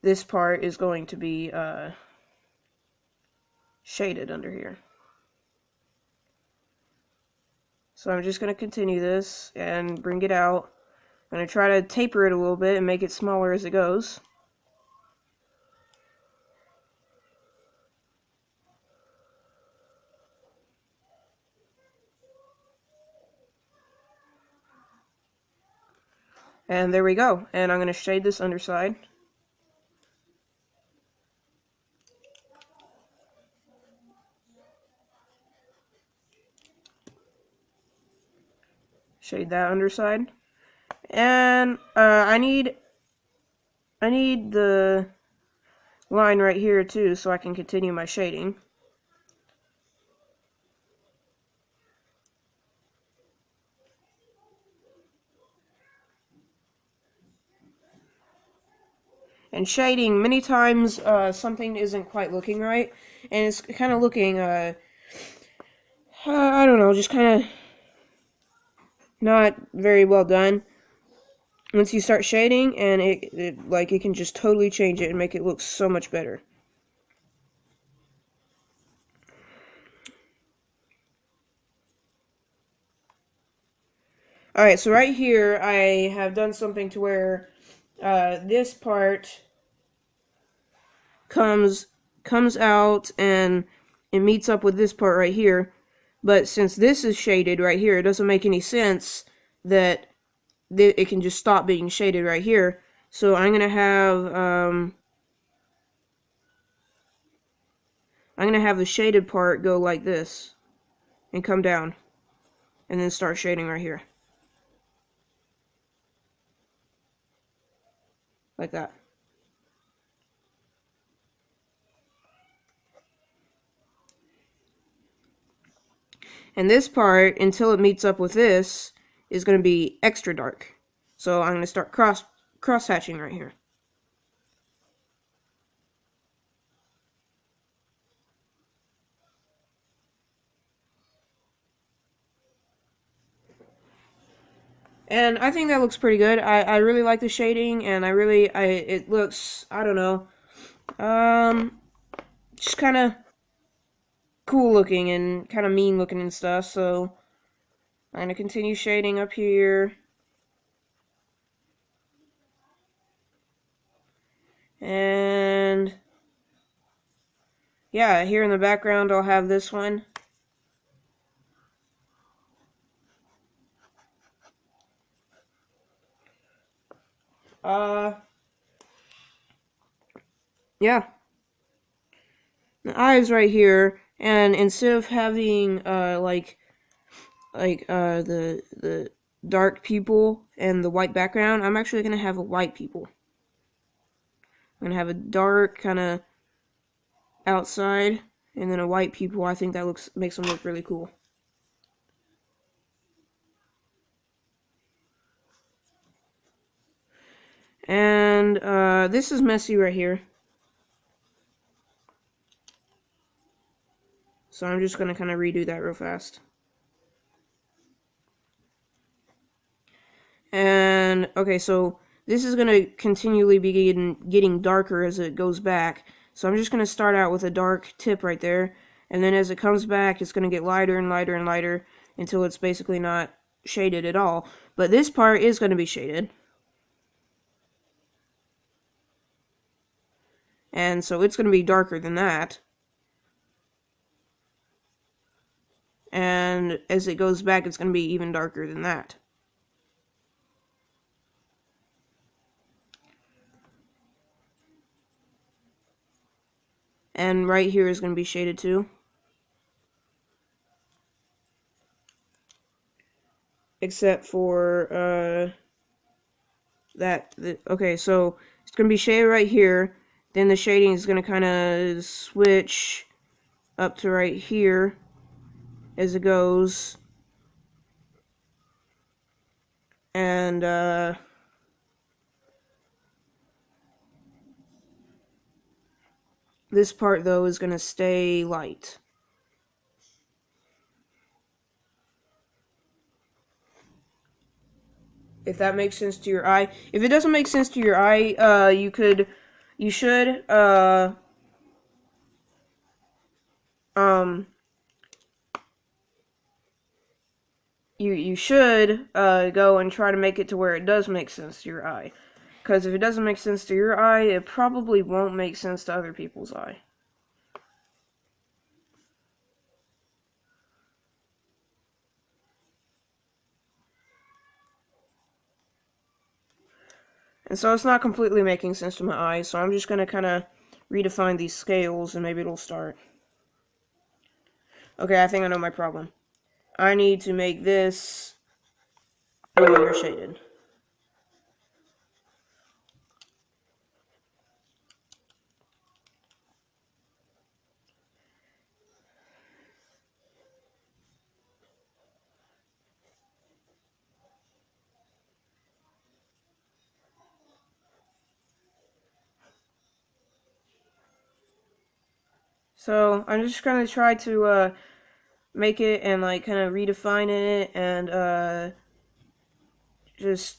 this part is going to be shaded under here. So I'm just going to continue this and bring it out. I'm going to try to taper it a little bit and make it smaller as it goes. And there we go. And I'm going to shade this underside. Shade that underside. And I need the line right here too, so I can continue my shading. And shading, many times something isn't quite looking right, and it's kind of looking, I don't know, just kind of not very well done. Once you start shading, and it can just totally change it and make it look so much better. Alright, so right here I have done something to where this part comes out and it meets up with this part right here, but since this is shaded right here, it doesn't make any sense that it can just stop being shaded right here. So I'm gonna have the shaded part go like this and come down and then start shading right here like that. And this part, until it meets up with this, is going to be extra dark. So I'm going to start cross hatching right here. And I think that looks pretty good. I really like the shading, and it looks, I don't know, just kind of cool looking and kind of mean looking and stuff. So I'm going to continue shading up here. And yeah, here in the background I'll have this one. Yeah. The eyes right here, and instead of having the dark people and the white background, I'm actually gonna have a white people. I'm gonna have a dark kind of outside and then a white people. I think that makes them look really cool. And this is messy right here, so I'm just gonna kind of redo that real fast. And okay, so this is gonna continually be getting darker as it goes back. So I'm just gonna start out with a dark tip right there, and then as it comes back, it's gonna get lighter and lighter and lighter until it's basically not shaded at all. But this part is gonna be shaded. And so it's going to be darker than that. And as it goes back, it's going to be even darker than that. And right here is going to be shaded too. Except for okay, so it's going to be shaded right here. Then the shading is going to kind of switch up to right here as it goes. And this part though is going to stay light. If that makes sense to your eye. If it doesn't make sense to your eye, you could you should you should go and try to make it to where it does make sense to your eye. Because if it doesn't make sense to your eye, it probably won't make sense to other people's eye. And so it's not completely making sense to my eye, so I'm just going to kind of redefine these scales and maybe it'll start. Okay, I think I know my problem. I need to make this earlier shaded. So I'm just going to try to make it and like kind of redefine it and just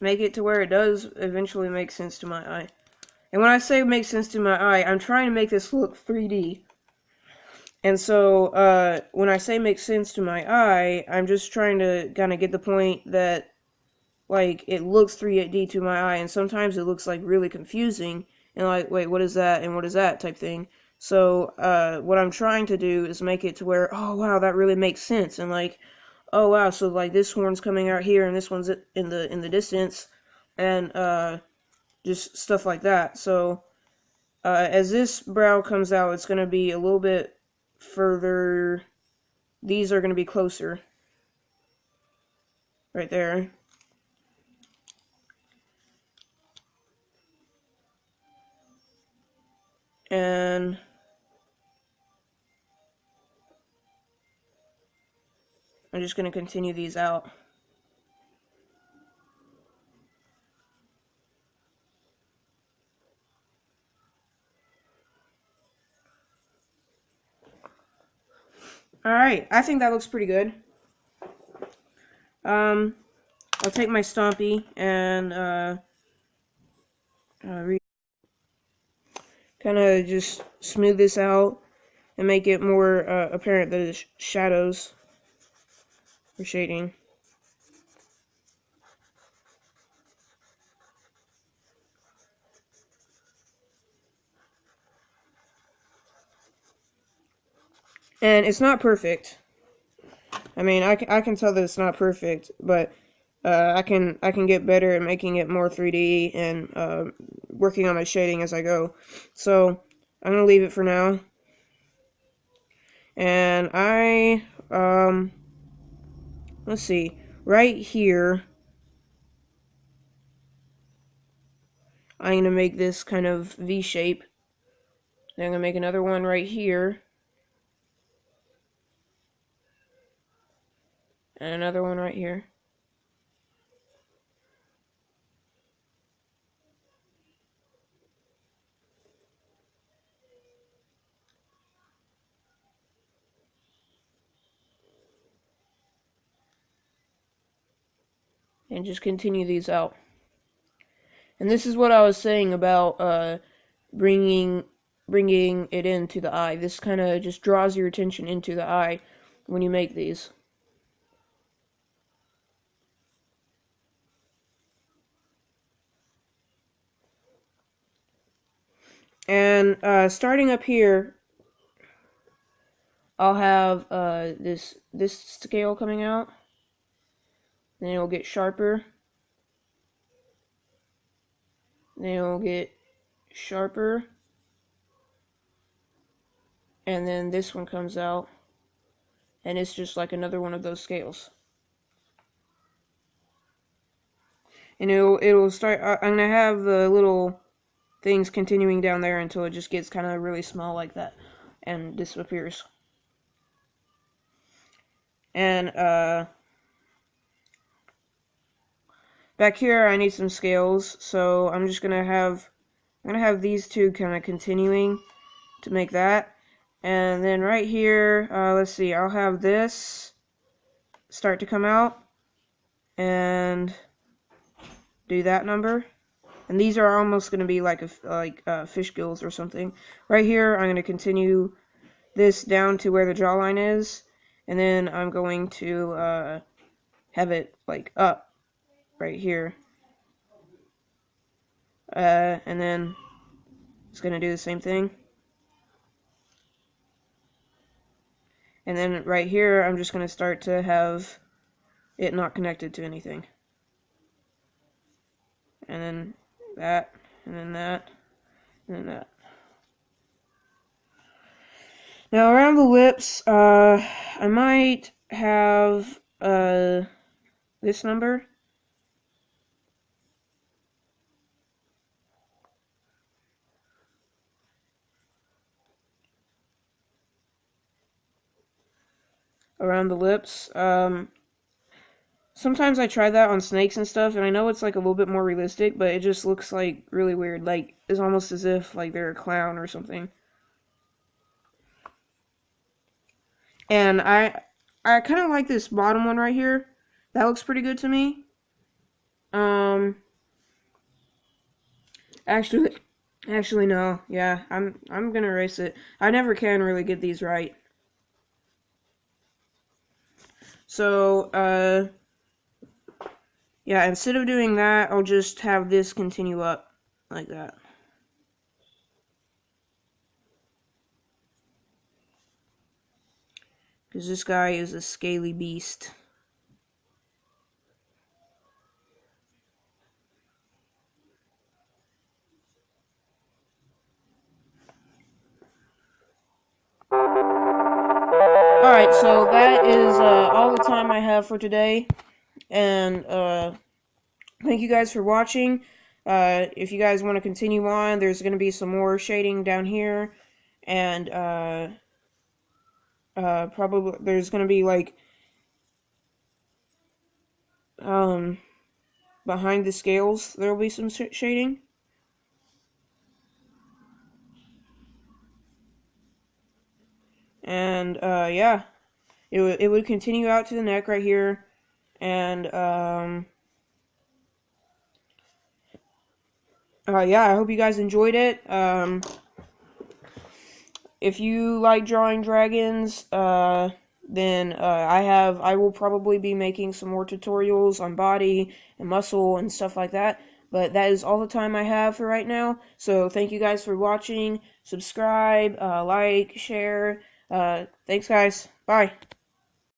make it to where it does eventually make sense to my eye. And when I say make sense to my eye, I'm trying to make this look 3D. And so when I say make sense to my eye, I'm just trying to kind of get the point that like it looks 3D to my eye, and sometimes it looks like really confusing and like, wait, what is that and what is that type thing. So what I'm trying to do is make it to where, oh wow, that really makes sense, and like, oh wow, so like this horn's coming out here and this one's in the distance, and just stuff like that. So as this brow comes out, it's going to be a little bit further. These are going to be closer right there. And I'm just going to continue these out. Alright, I think that looks pretty good. I'll take my Stompy and kind of just smooth this out and make it more apparent that it's shadows or shading. And it's not perfect. I mean, I can tell that it's not perfect, but I can get better at making it more 3D and working on my shading as I go. So I'm gonna leave it for now. And let's see, right here, I'm gonna make this kind of V shape. Then I'm gonna make another one right here. And another one right here. And just continue these out. And this is what I was saying about bringing it into the eye. This kind of just draws your attention into the eye when you make these. And starting up here, I'll have this scale coming out. Then it'll get sharper. Then it'll get sharper. And then this one comes out. And it's just like another one of those scales. And it'll start, I'm gonna have the little things continuing down there until it just gets kind of really small like that and disappears. And back here I need some scales, so I'm gonna have these two kind of continuing to make that. And then right here, let's see, I'll have this start to come out and do that number. And these are almost going to be like fish gills or something. Right here, I'm going to continue this down to where the jawline is, and then I'm going to have it like up right here. And then it's going to do the same thing. And then right here, I'm just going to start to have it not connected to anything. And then that, and then that, and then that. Now around the lips, I might have this number. Around the lips. Sometimes I try that on snakes and stuff, and I know it's like a little bit more realistic, but it just looks like really weird. Like, it's almost as if like they're a clown or something. And I kind of like this bottom one right here. That looks pretty good to me. Actually no. Yeah, I'm gonna erase it. I never can really get these right. So, yeah, instead of doing that, I'll just have this continue up like that. Because this guy is a scaly beast. Alright, so that is all the time I have for today. And thank you guys for watching. If you guys want to continue on, there's going to be some more shading down here. And probably there's going to be like behind the scales, there will be some shading. And yeah, it would continue out to the neck right here. And yeah, I hope you guys enjoyed it. If you like drawing dragons, then I will probably be making some more tutorials on body and muscle and stuff like that. But that is all the time I have for right now. So thank you guys for watching. Subscribe, like, share. Thanks guys. Bye.